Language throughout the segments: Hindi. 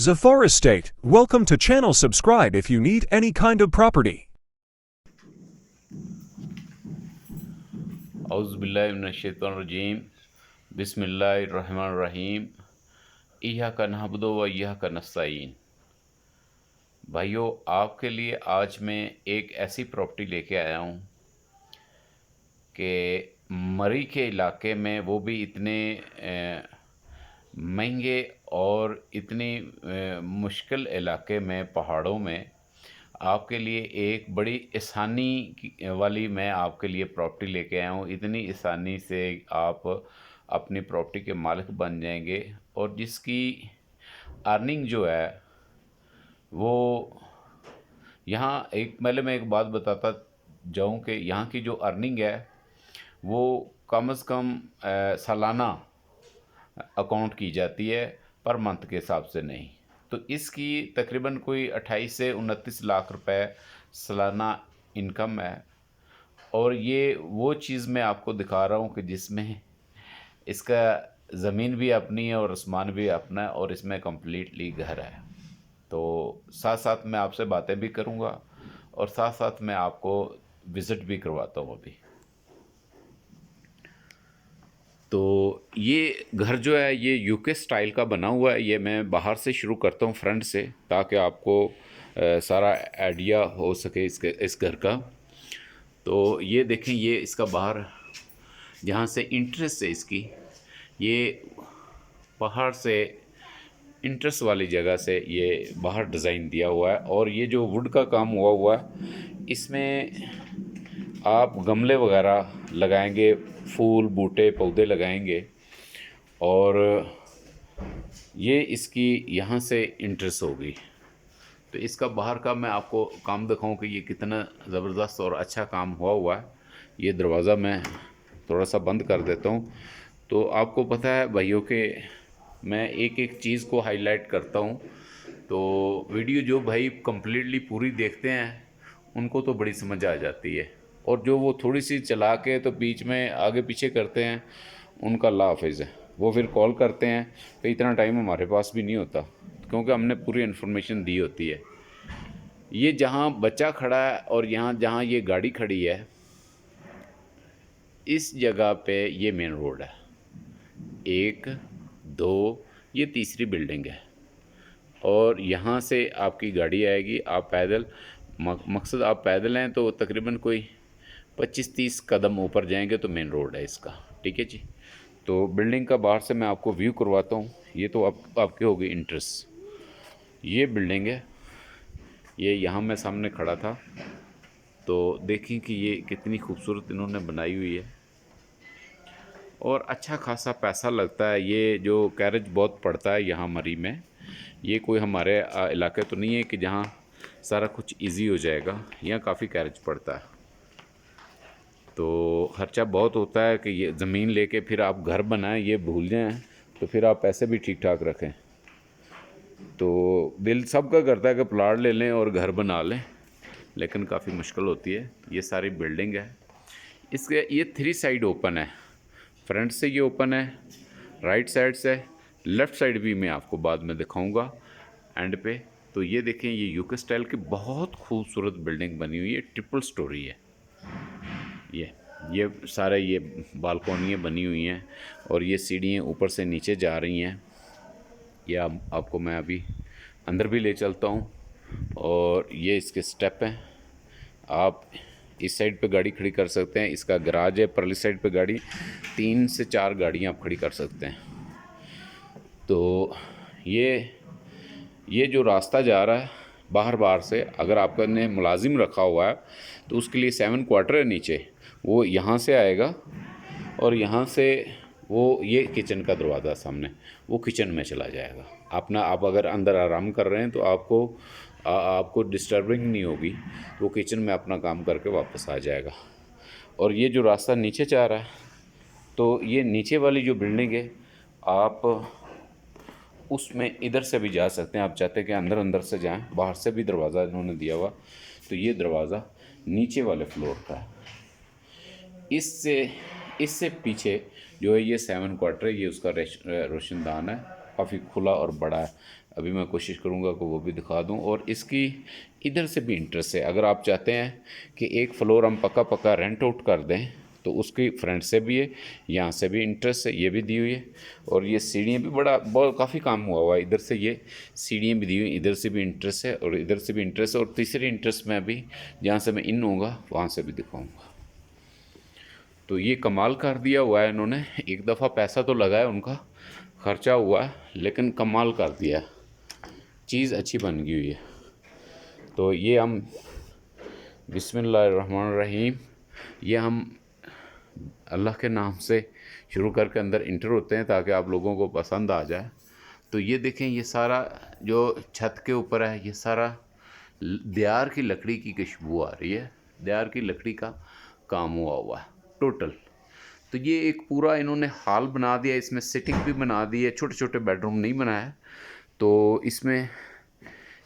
Zafar Estate, welcome to channel. Subscribe if you need any kind of property. औज़ुबिल्लाहिमिनश्शैतानिर्रजीम बिस्मिल्लाहिर्रहमानिर्रहीम इय्याका नअबुदु व इय्याका नस्तईन। भाइयों, आपके लिए आज मैं एक ऐसी प्रॉपर्टी लेके आया हूँ कि मरी के इलाके में, वो भी इतने महंगे और इतनी मुश्किल इलाके में, पहाड़ों में, आपके लिए एक बड़ी आसानी वाली मैं आपके लिए प्रॉपर्टी लेके आया हूँ। इतनी आसानी से आप अपनी प्रॉपर्टी के मालिक बन जाएंगे और जिसकी अर्निंग जो है वो यहाँ पहले मैं एक बात बताता जाऊँ कि यहाँ की जो अर्निंग है वो कम से कम सालाना अकाउंट की जाती है, पर मंथ के हिसाब से नहीं। तो इसकी तकरीबन कोई 28 से 29 लाख रुपए सालाना इनकम है। और ये वो चीज़ मैं आपको दिखा रहा हूँ कि जिसमें इसका ज़मीन भी अपनी है और आसमान भी अपना है और इसमें कम्प्लीटली घर है। तो साथ साथ मैं आपसे बातें भी करूँगा और साथ साथ मैं आपको विज़िट भी करवाता हूँ अभी। तो ये घर जो है ये यूके स्टाइल का बना हुआ है। ये मैं बाहर से शुरू करता हूँ, फ्रंट से, ताकि आपको सारा आइडिया हो सके इस घर का। तो ये देखें, ये इसका बाहर जहाँ से इंट्रेंस है इसकी, ये पहाड़ से इंट्रेंस वाली जगह से ये बाहर डिज़ाइन दिया हुआ है। और ये जो वुड का काम हुआ है, इसमें आप गमले वगैरह लगाएंगे, फूल बूटे पौधे लगाएंगे। और ये इसकी यहाँ से इंट्रेंस होगी। तो इसका बाहर का मैं आपको काम दिखाऊं कि ये कितना ज़बरदस्त और अच्छा काम हुआ है। ये दरवाज़ा मैं थोड़ा सा बंद कर देता हूँ। तो आपको पता है भाइयों कि मैं एक एक चीज़ को हाईलाइट करता हूँ। तो वीडियो जो भाई कंप्लीटली पूरी देखते हैं उनको तो बड़ी समझ आ जाती है, और जो वो थोड़ी सी चला के तो बीच में आगे पीछे करते हैं उनका अल्लाह हाफिज़ है। वो फिर कॉल करते हैं तो इतना टाइम हमारे पास भी नहीं होता, क्योंकि हमने पूरी इन्फॉर्मेशन दी होती है। ये जहाँ बच्चा खड़ा है और यहाँ जहाँ ये गाड़ी खड़ी है, इस जगह पे ये मेन रोड है। 1 2, ये तीसरी बिल्डिंग है। और यहाँ से आपकी गाड़ी आएगी, आप पैदल, मकसद आप पैदल हैं तो तकरीबन कोई 25-30 कदम ऊपर जाएंगे तो मेन रोड है इसका। ठीक है जी। तो बिल्डिंग का बाहर से मैं आपको व्यू करवाता हूँ। ये तो आपके होगी इंट्रेस्ट। ये बिल्डिंग है, ये यहाँ मैं सामने खड़ा था तो देखें कि ये कितनी खूबसूरत इन्होंने बनाई हुई है और अच्छा खासा पैसा लगता है। ये जो कैरेज बहुत पड़ता है यहाँ मरी में, ये कोई हमारे इलाके तो नहीं है कि जहाँ सारा कुछ इजी हो जाएगा। यहाँ काफ़ी कैरेज पड़ता है, तो खर्चा बहुत होता है कि ये ज़मीन लेके फिर आप घर बनाएं ये भूल जाएं, तो फिर आप पैसे भी ठीक ठाक रखें। तो दिल सबका करता है कि प्लाट ले लें और घर बना लें, लेकिन काफ़ी मुश्किल होती है। ये सारी बिल्डिंग है, इसके ये 3 साइड ओपन है। फ्रंट से ये ओपन है, राइट साइड से, लेफ़्ट साइड भी मैं आपको बाद में दिखाऊंगा एंड पे। तो ये देखें, ये यूके स्टाइल की बहुत खूबसूरत बिल्डिंग बनी हुई है, ट्रिपल स्टोरी है। ये सारे ये बालकोनियाँ बनी हुई हैं और ये सीढ़ियाँ ऊपर से नीचे जा रही हैं। ये आपको मैं अभी अंदर भी ले चलता हूँ। और ये इसके स्टेप हैं। आप इस साइड पे गाड़ी खड़ी कर सकते हैं, इसका गराज है। परली साइड पे गाड़ी 3 से 4 गाड़ियाँ आप खड़ी कर सकते हैं। तो ये जो रास्ता जा रहा है बाहर से, अगर आपने मुलाजिम रखा हुआ है तो उसके लिए 7 क्वार्टर है नीचे, वो यहाँ से आएगा और यहाँ से वो ये किचन का दरवाज़ा सामने, वो किचन में चला जाएगा। आप अगर अंदर आराम कर रहे हैं तो आपको डिस्टर्बिंग नहीं होगी, तो वो किचन में अपना काम करके वापस आ जाएगा। और ये जो रास्ता नीचे जा रहा है, तो ये नीचे वाली जो बिल्डिंग है, आप उसमें इधर से भी जा सकते हैं। आप चाहते हैं कि अंदर से जाएं, बाहर से भी दरवाज़ा इन्होंने दिया हुआ। तो ये दरवाज़ा नीचे वाले फ्लोर का है। इससे पीछे जो है ये 7 क्वार्टर है, ये उसका रोशनदान है, काफ़ी खुला और बड़ा है। अभी मैं कोशिश करूँगा कि वो भी दिखा दूँ। और इसकी इधर से भी इंटरेस्ट है, अगर आप चाहते हैं कि एक फ्लोर हम पक्का पक्का रेंट आउट कर दें तो उसकी फ्रंट से भी है, यहाँ से भी इंटरेस्ट है, ये भी दी हुई है। और ये सीढ़ियाँ भी बहुत काफ़ी काम हुआ है, इधर से ये सीढ़ियाँ भी दी हुई, इधर से भी इंटरेस्ट है और इधर से भी इंटरेस्ट है। और तीसरी इंटरेस्ट में अभी जहाँ से मैं इन होऊंगा वहाँ से भी दिखाऊंगा। तो ये कमाल कर दिया हुआ है इन्होंने, एक दफ़ा पैसा तो लगाया, उनका खर्चा हुआ है, लेकिन कमाल कर दिया, चीज़ अच्छी बन गई हुई है। तो ये हम बिस्मिल्लाहिर्रहमानिर्रहीम, ये हम अल्लाह के नाम से शुरू करके अंदर इंटर होते हैं ताकि आप लोगों को पसंद आ जाए। तो ये देखें, ये सारा जो छत के ऊपर है ये सारा देयार की लकड़ी की खुशबू आ रही है, देयार की लकड़ी का काम हुआ है टोटल। तो ये एक पूरा इन्होंने हॉल बना दिया, इसमें सिटिंग भी बना दी है, छोटे छोटे बेडरूम नहीं बनाया। तो इसमें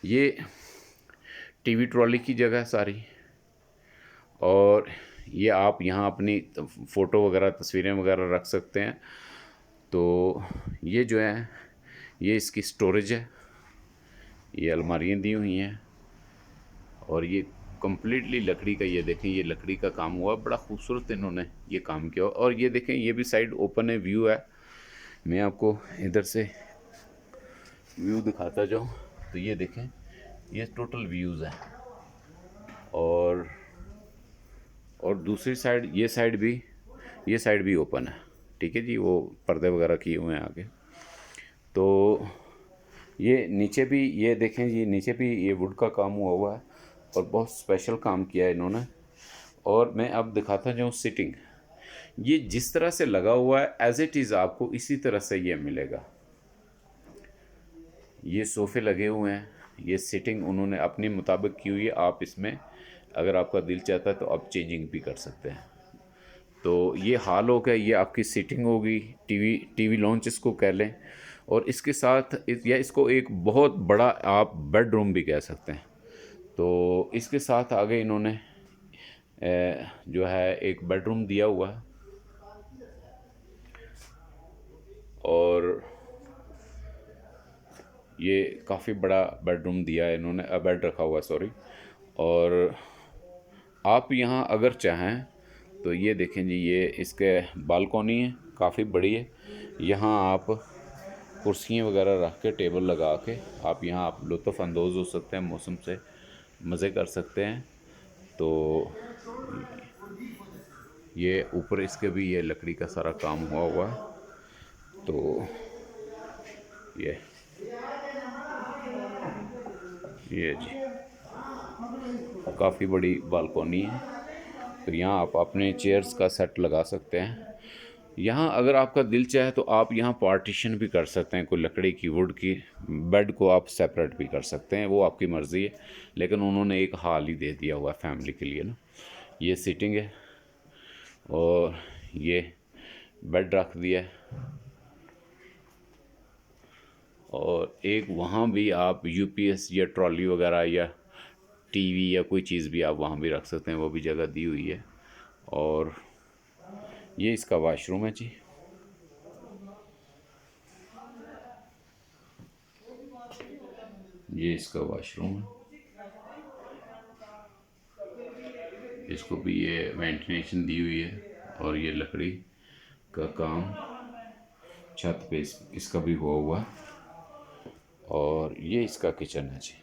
ये टीवी ट्रॉली की जगह है सारी, और ये आप यहाँ अपनी फ़ोटो वगैरह तस्वीरें वगैरह रख सकते हैं। तो ये जो है ये इसकी स्टोरेज है, ये अलमारियाँ दी हुई हैं, और ये कम्प्लीटली लकड़ी का, ये देखें ये लकड़ी का काम हुआ, बड़ा खूबसूरत इन्होंने ये काम किया। और ये देखें ये भी साइड ओपन है, व्यू है, मैं आपको इधर से व्यू दिखाता जाऊँ। तो ये देखें ये टोटल व्यूज़ है, और दूसरी साइड ये साइड भी ओपन है, ठीक है जी, वो पर्दे वगैरह किए हुए हैं आगे। तो ये नीचे भी ये देखें जी, नीचे भी ये वुड का काम हुआ है और बहुत स्पेशल काम किया है इन्होंने। और मैं अब दिखाता जाऊँ सिटिंग, ये जिस तरह से लगा हुआ है एज इट इज़ आपको इसी तरह से ये मिलेगा। ये सोफ़े लगे हुए हैं, ये सिटिंग उन्होंने अपने मुताबिक की हुई है। आप इसमें अगर आपका दिल चाहता है तो आप चेंजिंग भी कर सकते हैं। तो ये हॉल हो गया, ये आपकी सीटिंग होगी, टीवी लॉन्च इसको कह लें। और इसके साथ या इसको एक बहुत बड़ा आप बेडरूम भी कह सकते हैं। तो इसके साथ आगे इन्होंने जो है एक बेडरूम दिया हुआ है, और ये काफ़ी बड़ा बेडरूम दिया है इन्होंने, बेड रखा हुआ है सॉरी। और आप यहाँ अगर चाहें तो ये देखें जी, ये इसके बालकोनी है, काफ़ी बड़ी है। यहाँ आप कुर्सियाँ वगैरह रख के, टेबल लगा के आप यहाँ आप लुत्फ़ अंदोज़ हो सकते हैं, मौसम से मज़े कर सकते हैं। तो ये ऊपर इसके भी ये लकड़ी का सारा काम हुआ है। तो ये जी काफ़ी बड़ी बालकोनी है। तो यहाँ आप अपने चेयर्स का सेट लगा सकते हैं। यहाँ अगर आपका दिल चाहे तो आप यहाँ पार्टीशन भी कर सकते हैं, कोई लकड़ी की, वुड की, बेड को आप सेपरेट भी कर सकते हैं, वो आपकी मर्ज़ी है। लेकिन उन्होंने एक हॉल ही दे दिया हुआ है फैमिली के लिए ना। ये सीटिंग है और ये बेड रख दिया है, और एक वहाँ भी आप यूपीएस या ट्रॉली वगैरह या टीवी या कोई चीज़ भी आप वहाँ भी रख सकते हैं, वो भी जगह दी हुई है। और ये इसका वाशरूम है जी, ये इसका वाशरूम है। इसको भी ये वेंटिलेशन दी हुई है, और ये लकड़ी का काम छत पे इसका भी हुआ है। और ये इसका किचन है जी।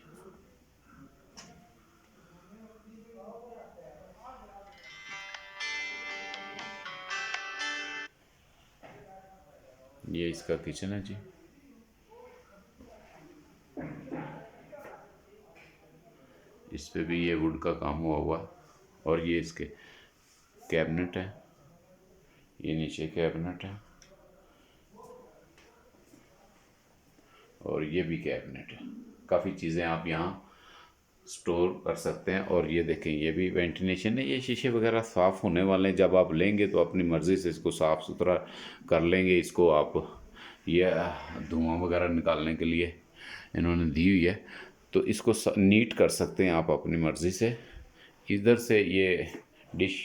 ये इसका किचन है जी। इस पे भी ये वुड का काम हुआ है, और ये इसके कैबिनेट है, ये नीचे कैबिनेट है, और ये भी कैबिनेट है। काफ़ी चीज़ें आप यहाँ स्टोर कर सकते हैं। और ये देखें ये भी वेंटिलेशन है, ये शीशे वगैरह साफ़ होने वाले हैं, जब आप लेंगे तो अपनी मर्ज़ी से इसको साफ़ सुथरा कर लेंगे। इसको आप ये धुआं वगैरह निकालने के लिए इन्होंने दी हुई है, तो इसको नीट कर सकते हैं आप अपनी मर्ज़ी से। इधर से ये डिश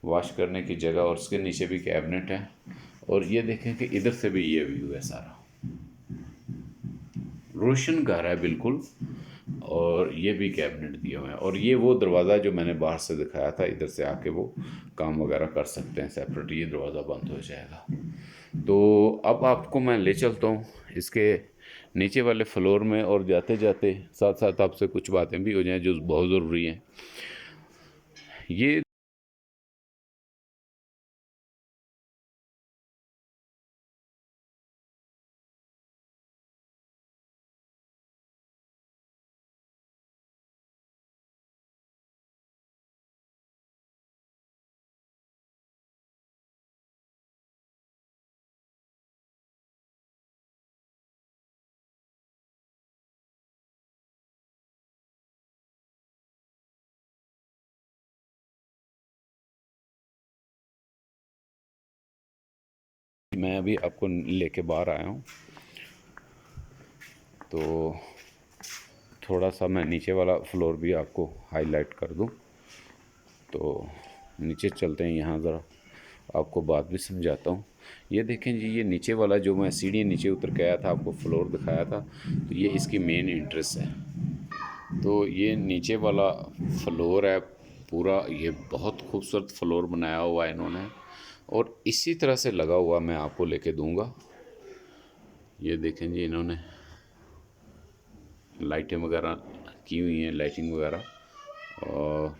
वॉश करने की जगह, और उसके नीचे भी कैबिनेट है। और ये देखें कि इधर से भी ये व्यू है सारा, रोशन घर है बिल्कुल। और ये भी कैबिनेट दिया हुआ है, और ये वो दरवाज़ा जो मैंने बाहर से दिखाया था, इधर से आके वो काम वगैरह कर सकते हैं सेपरेट, ये दरवाज़ा बंद हो जाएगा। तो अब आपको मैं ले चलता हूँ इसके नीचे वाले फ्लोर में, और जाते जाते साथ साथ आपसे कुछ बातें भी हो जाएं जो बहुत ज़रूरी हैं। ये मैं अभी आपको लेके बाहर आया हूँ, तो थोड़ा सा मैं नीचे वाला फ्लोर भी आपको हाईलाइट कर दूँ। तो नीचे चलते हैं, यहाँ ज़रा आपको बात भी समझाता हूँ। ये देखें जी, ये नीचे वाला जो मैं सीढ़ी नीचे उतर के आया था, आपको फ्लोर दिखाया था, तो ये इसकी मेन एंट्रेंस है। तो ये नीचे वाला फ्लोर है पूरा, ये बहुत खूबसूरत फ्लोर बनाया हुआ है इन्होंने, और इसी तरह से लगा हुआ मैं आपको लेके दूंगा। ये देखें जी, इन्होंने लाइटें वगैरह की हुई हैं, लाइटिंग वगैरह, और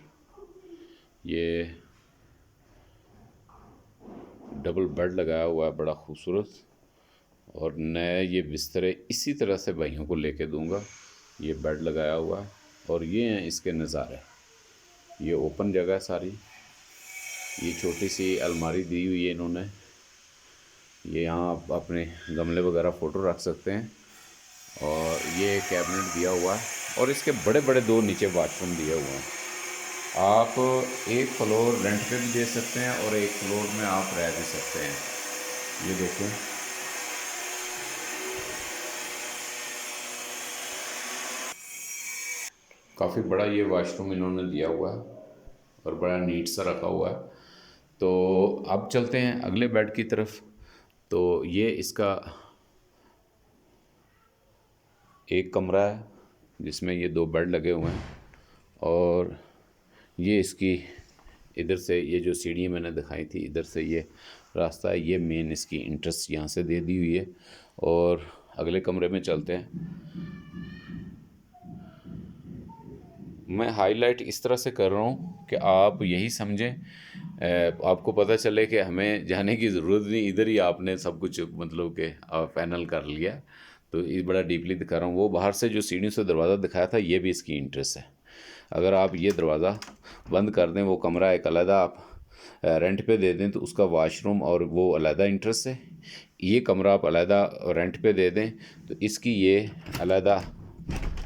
ये डबल बेड लगाया हुआ है बड़ा खूबसूरत, और नए ये बिस्तरे इसी तरह से भाइयों को लेके दूंगा। ये बेड लगाया हुआ है, और ये हैं इसके नज़ारे। ये ओपन जगह है सारी, ये छोटी सी अलमारी दी हुई है इन्होंने, ये यहाँ आप अपने गमले वगैरह फ़ोटो रख सकते हैं, और ये कैबिनेट दिया हुआ है, और इसके बड़े बड़े दो नीचे वाशरूम दिए हुए हैं। आप एक फ्लोर रेंट पे भी दे सकते हैं, और एक फ्लोर में आप रह भी सकते हैं। ये देखें, काफ़ी बड़ा ये वाशरूम इन्होंने दिया हुआ है, और बड़ा नीट सा रखा हुआ है। तो अब चलते हैं अगले बेड की तरफ। तो ये इसका एक कमरा है जिसमें ये दो बेड लगे हुए हैं, और ये इसकी इधर से ये जो सीढ़ी मैंने दिखाई थी, इधर से ये रास्ता है, ये मेन इसकी इंट्रेंस यहाँ से दे दी हुई है। और अगले कमरे में चलते हैं। मैं हाईलाइट इस तरह से कर रहा हूँ कि आप यही समझें, आपको पता चले कि हमें जाने की ज़रूरत नहीं, इधर ही आपने सब कुछ मतलब कि फाइनल कर लिया। तो ये बड़ा डीपली दिखा रहा हूँ। वो बाहर से जो सीढ़ियों से दरवाज़ा दिखाया था, ये भी इसकी इंट्रेस्ट है। अगर आप ये दरवाज़ा बंद कर दें, वो कमरा एक अलहदा आप रेंट पे दे दें, तो उसका वाशरूम और वो अलहदा इंट्रेस्ट है। ये कमरा आप अलहदा रेंट पे दे दें, तो इसकी ये अलहदा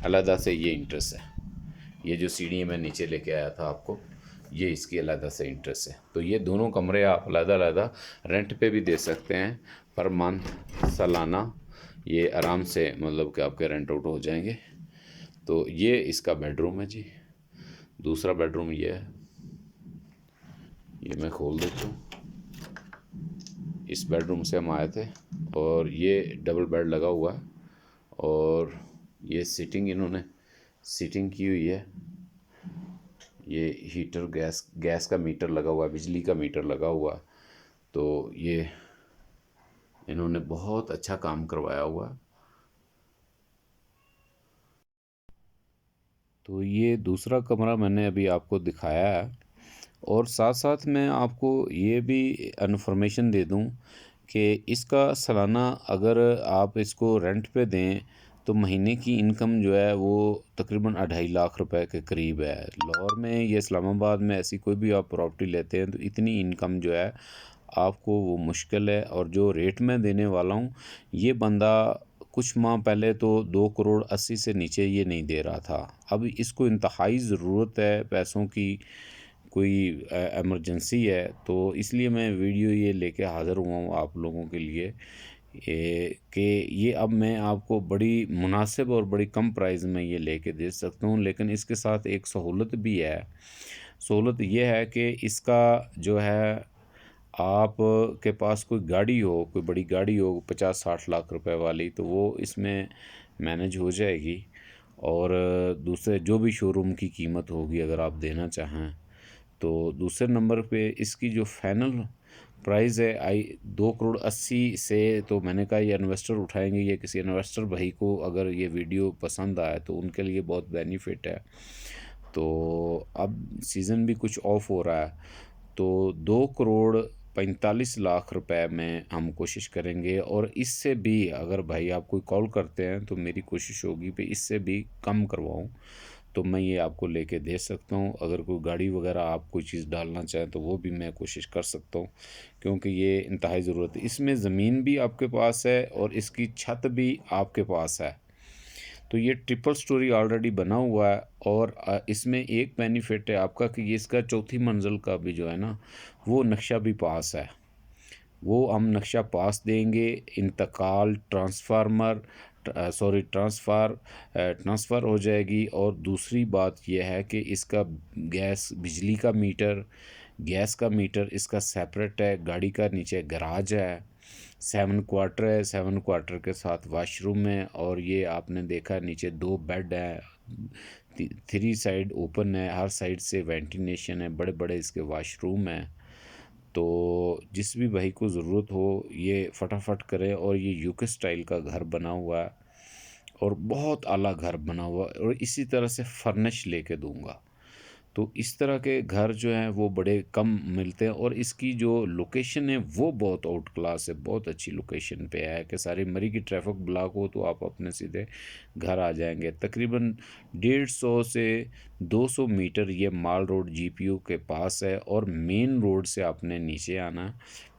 अलहदा से ये इंट्रेस्ट है। ये जो सीढ़ी मैं नीचे लेके आया था आपको, ये इसकी अलहदा से इंट्रेस्ट है। तो ये दोनों कमरे आप अलहदा अलहदा रेंट पे भी दे सकते हैं, पर मंथ सालाना ये आराम से मतलब कि आपके रेंट आउट हो जाएंगे। तो ये इसका बेडरूम है जी। दूसरा बेडरूम ये है, ये मैं खोल देता हूँ। इस बेडरूम से हम आए थे, और ये डबल बेड लगा हुआ है, और ये सीटिंग इन्होंने सीटिंग की हुई है। ये हीटर गैस का मीटर लगा हुआ है, बिजली का मीटर लगा हुआ है। तो ये इन्होंने बहुत अच्छा काम करवाया हुआ है। तो ये दूसरा कमरा मैंने अभी आपको दिखाया है, और साथ साथ मैं आपको ये भी इन्फॉर्मेशन दे दूं कि इसका सालाना अगर आप इसको रेंट पे दें, तो महीने की इनकम जो है वो तकरीबन 2.5 लाख रुपए के करीब है। लाहौर में या इस्लामाबाद में ऐसी कोई भी आप प्रॉपर्टी लेते हैं, तो इतनी इनकम जो है आपको वो मुश्किल है। और जो रेट मैं देने वाला हूँ, ये बंदा कुछ माह पहले तो 2 करोड़ 80 से नीचे ये नहीं दे रहा था। अब इसको इंतहाई ज़रूरत है पैसों की, कोई एमरजेंसी है, तो इसलिए मैं वीडियो ये लेके हाज़िर हुआ हूँ आप लोगों के लिए, कि ये अब मैं आपको बड़ी मुनासिब और बड़ी कम प्राइस में ये लेके दे सकता हूँ। लेकिन इसके साथ एक सहूलत भी है। सहूलत ये है कि इसका जो है, आप के पास कोई गाड़ी हो, कोई बड़ी गाड़ी हो 50-60 लाख रुपए वाली, तो वो इसमें मैनेज हो जाएगी। और दूसरे जो भी शोरूम की कीमत होगी अगर आप देना चाहें तो दूसरे नंबर पे इसकी जो फाइनल प्राइस है 2,80 करोड़ से, तो मैंने कहा ये इन्वेस्टर उठाएंगे, ये किसी इन्वेस्टर भाई को अगर ये वीडियो पसंद आए तो उनके लिए बहुत बेनिफिट है। तो अब सीज़न भी कुछ ऑफ हो रहा है, तो 2,45 करोड़ रुपए में हम कोशिश करेंगे। और इससे भी अगर भाई आप कोई कॉल करते हैं तो मेरी कोशिश होगी कि इससे भी कम करवाऊं, तो मैं ये आपको लेके दे सकता हूँ। अगर कोई गाड़ी वगैरह आप कोई चीज़ डालना चाहें तो वो भी मैं कोशिश कर सकता हूँ, क्योंकि ये इंतहाई ज़रूरत है। इसमें ज़मीन भी आपके पास है और इसकी छत भी आपके पास है। तो ये ट्रिपल स्टोरी ऑलरेडी बना हुआ है। और इसमें एक बेनिफिट है आपका कि ये इसका चौथी मंजिल का भी जो है ना वो नक्शा भी पास है। वो हम नक्शा पास देंगे। इंतकाल ट्रांसफार्मर ट्रांसफ़र हो जाएगी। और दूसरी बात यह है कि इसका बिजली का मीटर, गैस का मीटर इसका सेपरेट है। गाड़ी का नीचे गराज है, 7 क्वार्टर है, 7 क्वार्टर के साथ वाशरूम है। और ये आपने देखा नीचे 2 बेड है, 3 साइड ओपन है, हर साइड से वेंटिलेशन है, बड़े बड़े इसके वाशरूम हैं। तो जिस भी भाई को ज़रूरत हो ये फटाफट करें। और ये यूके स्टाइल का घर बना हुआ है और बहुत आला घर बना हुआ है, और इसी तरह से फर्निश लेके दूंगा। तो इस तरह के घर जो हैं वो बड़े कम मिलते हैं। और इसकी जो लोकेशन है वो बहुत आउट क्लास है, बहुत अच्छी लोकेशन पे है कि सारी मरी की ट्रैफिक ब्लॉक हो तो आप अपने सीधे घर आ जाएंगे। तकरीबन 150 से 200 मीटर ये माल रोड जीपीयू के पास है। और मेन रोड से आपने नीचे आना है,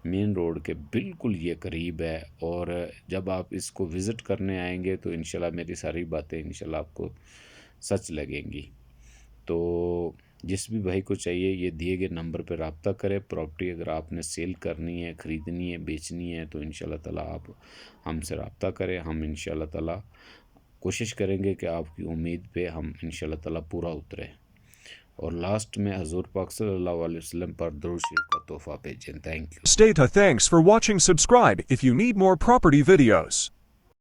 मेन रोड के बिल्कुल ये करीब है। और जब आप इसको विज़िट करने आएंगे तो इंशाल्लाह मेरी सारी बातें इंशाल्लाह आपको सच लगेंगी। तो जिस भी भाई को चाहिए ये दिए गए नंबर पर रब्ता करें। प्रॉपर्टी अगर आपने सेल करनी है, ख़रीदनी है, बेचनी है तो इंशाल्लाह ताला आप हमसे रब्ता करें। हम इंशाल्लाह ताला कोशिश करेंगे कि आपकी उम्मीद पे हम इंशाल्लाह ताला पूरा उतरें। और लास्ट में हज़ूर पाक सल्लल्लाहु अलैहि वसल्लम पर दुरूद शरीफ का तोहफ़ा भेजें। Thank you. Stay tuned. Thanks for watching. Subscribe if you need more property videos.